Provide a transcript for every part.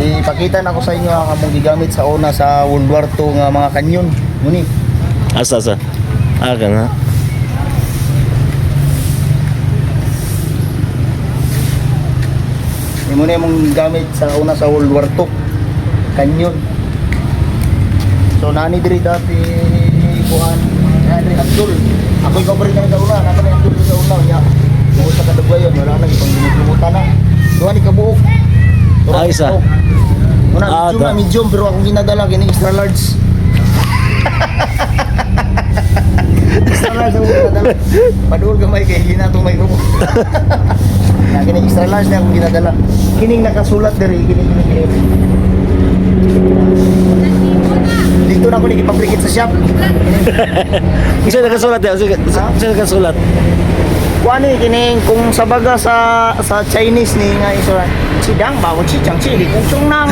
ipakita na ko sa inyo ang among gigamit sa una sa World War II nga mga kanyon. Muni. Asa. Aga nga. Muna yung gamit sa una sa World War II kanyon. So nani diri dati kuan nani Abdul. Ako ikaw pa rin kami sa una. Naka na Abdul sa una niya. Buot sa kadagwayon. Wala na ipang ginigumutan na. Duha ni kabuok. Ah, isa. Una medium pero akong ginadala kini extra large. Extra large ang ginadala. Paduol gamay kay ginatong may grupo. Kini extra large na akong ginadala. Kining nakasulat diri kini. Dito na ako nagipaplikit sa shop. Isa nakasulat ya. Isa nakasulat. Kuani kining kung sa baga sa Chinese ni nga isulat. Sidang bago chicang chili kung chung nang.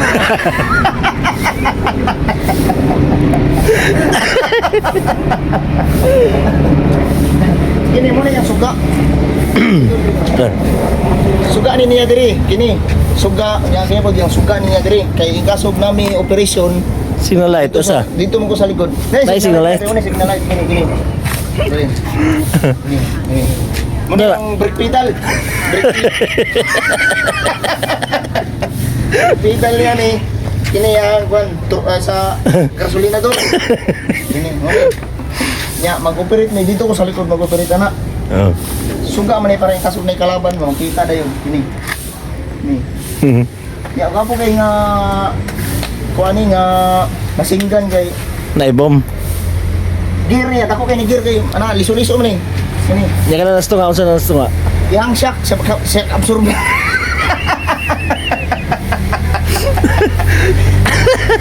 Kini mo na yung suga. Suga ni niya diri kini. Suga nya kaya pag yung suga niya diri kay ikasog nami operation Signal light usa. dito mo ko sa likod. Nay, signal light. Signal light kini. Diri. Ini. Muna ang brake pedal. Brake pedal yan eh. Kini yung sa gasolina doon. Kini. Ya, mag-operate na dito ko sa likod mag-operate na. Oh. Suga man ay parang kasog na kalaban mo. Kita na yun. Kini. Kini. Ya, kapo kay nga kuani nga masinggan kay Naibom. gear niya. Ako kay ni gear kay ana liso-liso man eh. Kini. Nya kana nasto nga unsa nasto nga. Yang shock absorber.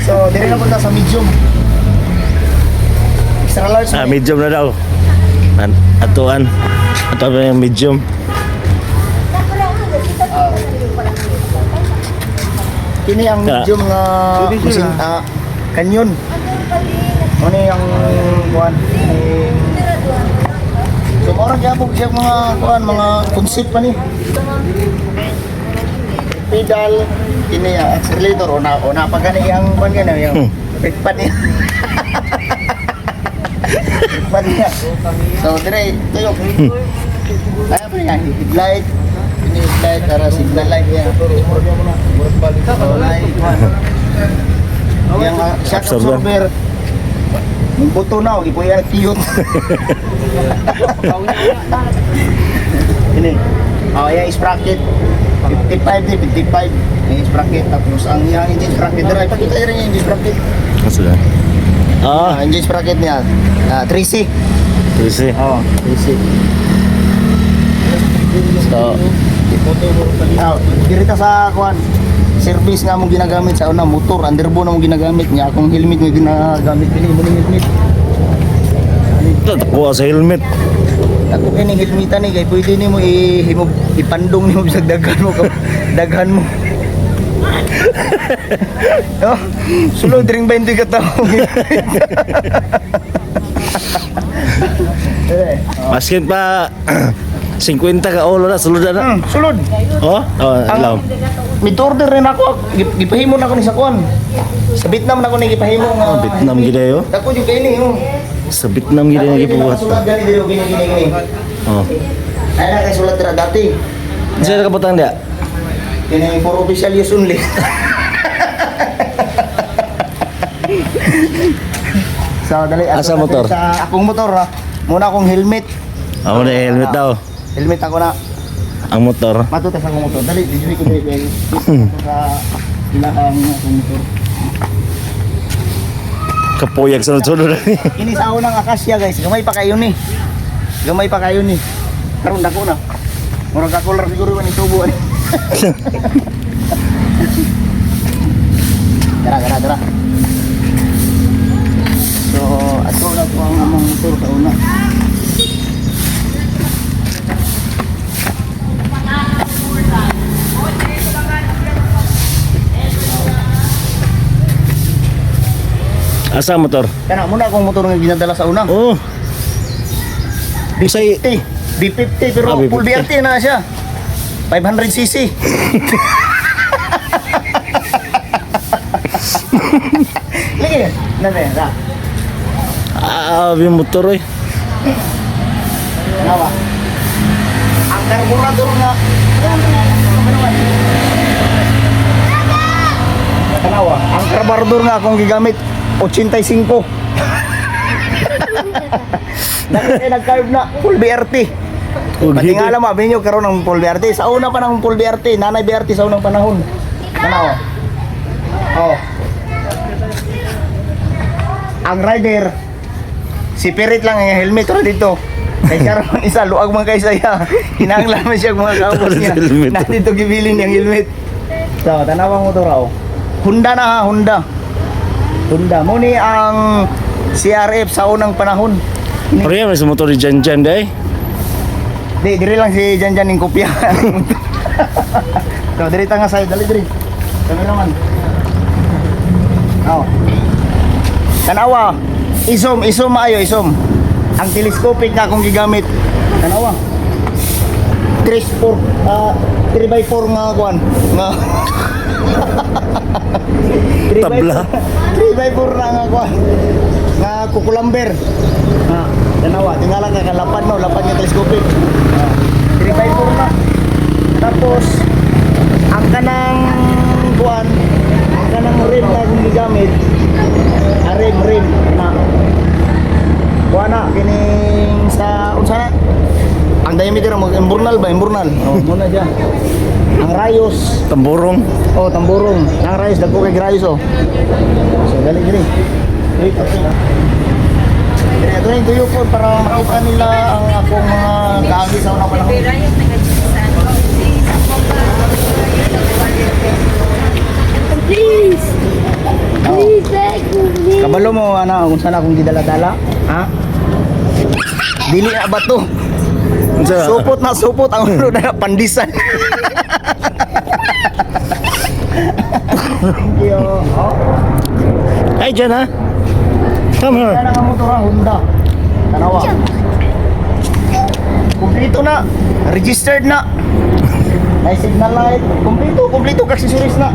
So, dire na punta sa medium. Extra large. Medium na daw. Atuan yung medium. Kini ang medium nga kanyon. Ano yung kuan? So, orang gyapon siya mga kuan, mga concept pa ni. Pedal, kini accelerator o na pa gani ang kuan gani yung pad niya. Pad niya. So, dire tuyo. Ay pa niya headlight. Ini headlight para signal light niya. So, light kuan. Yang shock absorber. Yung buto na, ipo yan cute. Ini. Oh, yung sprocket. 55 din, 55. Yung sprocket. Tapos ang yung engine sprocket. Pakita rin yung engine sprocket. Asa. Engine sprocket niya. 3C. 3C. Oh, 3C. So, dirita sa kuan. Service nga mong ginagamit sa una motor, underbo na mong ginagamit niya akong helmet nga ginagamit kini mo helmet. Kuha sa helmet. Ako kini helmetan ni kay pwede nimo ipandong nimo bisag daghan mo daghan mo. Oh, sulod ring 20 ka tawo. Maskin pa 50 ka ulo na sulod na. Sulod. Oh, alam. Mid-order rin ako, gipahimo na ako ni sa kuan. Sa Vietnam na ako ni gipahimo nga. Vietnam gidayo. Dako jud kay ni Sa Vietnam gidayo gibuhat. Sulat gani dito gini. Oh. Ay na kay sulat dira dati. Sino ka butang dia? Kini for official use only. So dali Asa motor? Sa akong motor ha. Muna akong helmet. Ako na helmet daw. Helmet ako na. Ang motor. Matutas akong motor. Dali, dijui ko dali. Sa ilahang akong motor. Kapuyag sunod-sunod. Ini sa unang akasya guys. Gamay pa kayo ni. Gamay pa kayo ni. Karon dako na. Murag kakular siguro ni tubo ani. Dara. So, ato na po ang among motor sa una. Asa motor? Kana muna akong motor nga ginadala sa una. Oh. Bisay B50 pero B50. full BRT na siya. 500cc. Lagi. Nana, ra. Yung motor eh. Nawa. Ang karburador nga. Kanawa, ang karburador nga akong gigamit 85. Dahil nag-carb na full BRT. Pati nga alam, abin nyo karoon ng full BRT. Sa una pa ng full BRT, nanay BRT sa unang panahon. Kanawa. Oh. Ang rider, si Pirit lang yung helmet ro dito. Kay siya raman isa, luag man kay saya. Hinanglan man siya mga kaupos niya. Na dito gibilin yung helmet. So, tanawang mo to raw. Honda na ha, Honda. Honda. Muni ang CRF sa unang panahon. Pero yan, sa motor ni Jan Jan day. Di, diri lang si Janjan yung kopya. So, diri ta nga sa'yo. Dali, diri. Kami naman. Oh. Tanawa. Isom maayo, isom. Ang telescopic na akong gigamit. Tanawa. 3x4 nga kuan. Nga. Tabla. 3x4 na nga kuan. Nga kukulamber. Ha, tanawa. Tingala ka kalapad no, lapad nga telescopic. 3x4 na. Tapos ang kanang kuan, ang kanang rim na akong gigamit. Rim na. Kuan na kining sa unsa na? Ang diameter mo imburnal ba? Imburnal. Oh, muna diyan. Ang rayos. Tamborong. Oh, tamburong. Ang rayos dagko kay rayos oh. So dali diri. Wait, okay. Ito yung tuyo po para makita nila ang akong mga kaagi sa unang panahon. Please! Please, beg me! Kabalo mo ana kung saan akong gidala-dala? Ha? Dili na ba to? Supot ang ulo na pandisan. Thank you. Oh. Ay, Jan ha? Come here. Kaya nga motor Honda. Tanawa. Kumpleto na. Registered na. May signal light. Kumpleto accessories na.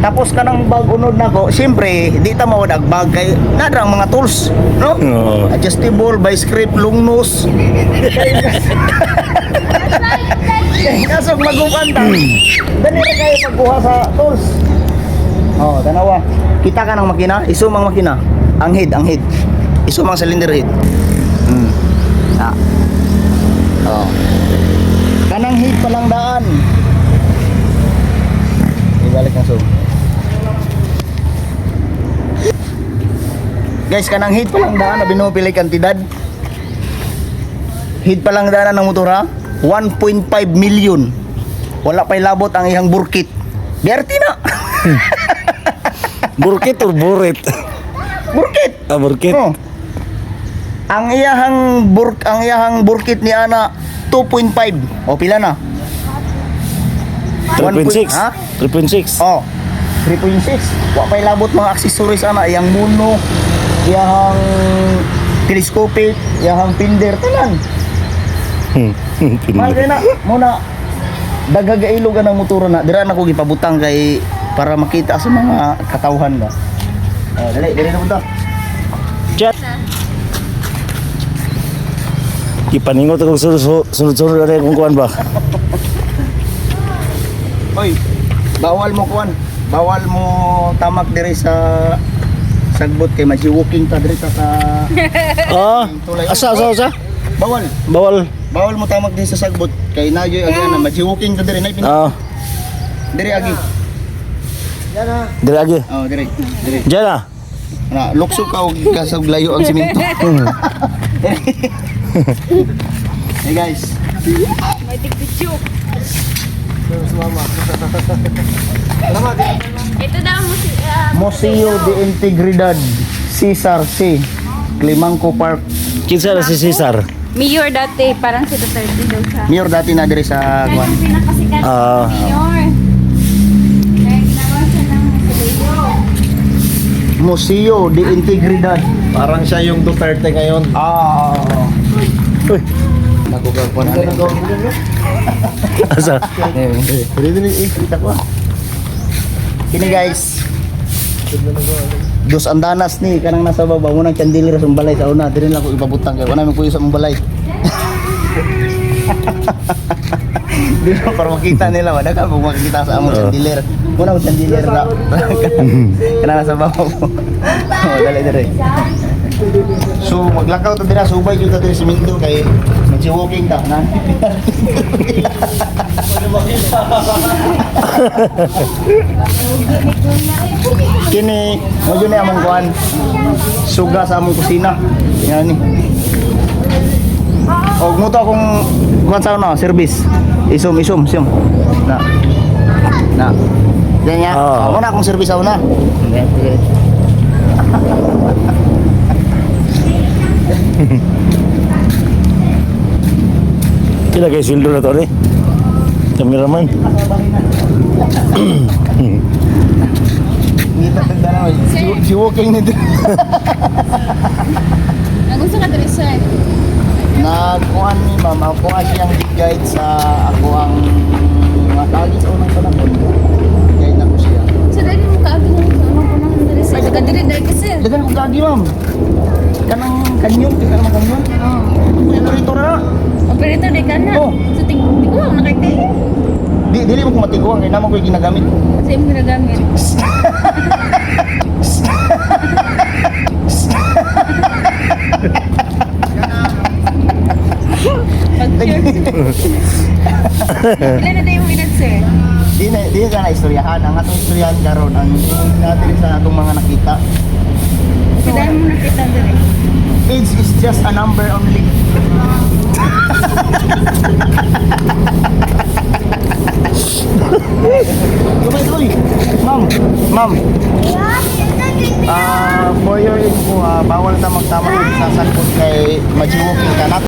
Tapos kanang bag unod na ko, siyempre, di ta mawadag bag kay nadrang mga tools, no? Oo. Adjustable, by script, long nose. Kasog magupan ta. Dali na kayo pagkuha sa tools. Oh, tanawa. Kita ka ng makina, isum ang makina. Ang head. Isum ang cylinder head. Oh. Kanang head pa lang daan. Ibalik ang zoom. Guys, kanang head pa lang daan na binupili kantidad. Head pa lang daan ng motor ha. 1.5 million. Wala pa'y labot ang ihang burkit. Berti na. Burkit or burit? Burkit. Burkit. Oh. Ang iyahang burkit ni ana 2.5. O pila na? 3.6. Ha? 3.6. Oh. 3.6. Wa pa'y labot mga accessories ana, iyang muno, iyang telescopic, iyang pinder tanan. Mahal na muna dagagailog ang motor na dira na ko gipabutang kay para makita sa mga katawhan ba. Dali na punta. Chat. Ipaningot akong sunod-sunod na kung kuhan ba? Oy, bawal mo kuan. Bawal mo tamak diri sa sagbot kay walking ta diri ta sa Asa? bawal. Bawal mo tamak diri sa sagbot kay nayoy agi na walking ta diri na ipin. Diri agi. Dili lagi. Oh, diri. Diyan na. Na lukso ka og kasog layo ang simento. Hey guys. May tigpicture. Ito daw mo si... Museo de Integridad Cesar C. Climangco Park. Kinsa na si Cesar? Mayor dati, parang si Duterte daw siya. Mayor dati na diri sa Kaya kuan. yung pinakasikat Ah. na mayor. Kaya ginawa siya ng video. Museo de Integridad. Parang siya yung Duterte ngayon. Uy, Nagugag po na. asa? Pwede din ikita ko. Kini guys. Dos andanas ni kanang nasa baba mo nang chandelier sa balay sa una diri lang ko ipabutang kay wala man kuyo sa mong balay. Di ba para makita nila wala ka kung makikita sa among chandelier. Muna mo chandelier na. Kanang nasa baba mo. Oh, dali dire. So maglakaw ta dira subay jud ta diri sa Mindo kay magsi-walking ta na. Kini mo yun among kuan suga sa among kusina. Yan ni. Og mo to akong kuan sa una service. Isum. Na. Na. Ganyan. Oo. Ako na akong service sa una. Kila kayo sildo na to rin. Cameraman. Ngita tanda na si walking nito. Nagusto ka diri sir. Nagkuhan ni mama ako nga siyang guide sa ako ang mga tagi sa unang panahon. Guide na ko siya. So dali mo kaagi mo sa unang panahon diri sir. Taga diri dai ka sir. Dagan ko gagi ma'am. Kanang kanyon, di ka naman kanyon. Operator na. Operator di ka na. Oh. So tingko ko nakakay. Dili mo ko matiguan kaya naman ko yung ginagamit. Sa imo ginagamit. Ilan na tayo mo edad sir? Di ka na istoryahan. Ang atong istoryahan karon ang natin sa atong mga nakita. Kailan mo nakita diri? Age is just a number only. Uy, ma'am. For your info, bawal na magtama sa sasakot kay majiwoking ka.